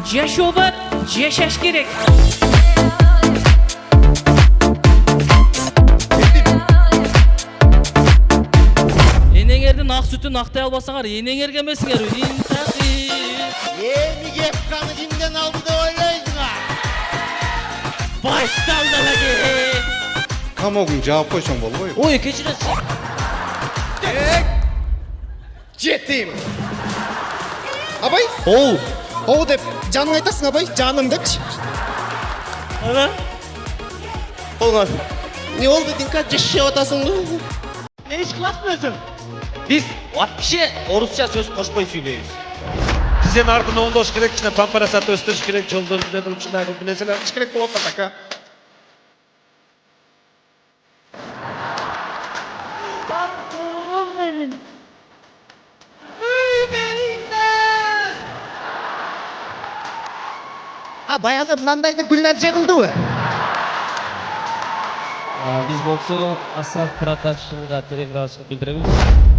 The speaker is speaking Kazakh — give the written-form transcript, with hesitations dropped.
Жашобат, жашаш керек. Енеңердің ақ сүтін ақтай албасаңар, енеңерге емесіңер. Emi Gefkan'ı kimden aldı da ойлайсың? Baştan da Камогун жаап койсоң болбойбу? Ой, кечиресиз. Жетим. Абай? Оу. Оу деп жаның айтасың абай, жаным депчи. Ана? Олар. Не oldu Dinka жашап атасың ба? Ne iş kılasın özüm? Biz вообще orusça söz koşmayı söylüyoruz. Sizin ardına oldoş керек, içine pamparasat östürüş керек, жолдорун dedim şunday bir neseler iş керек болот атака. Баягы мындайда гүлнәр жыгылдыбы? Biz bolsa Asaf Pratash'ın telefonu bildirebiliriz.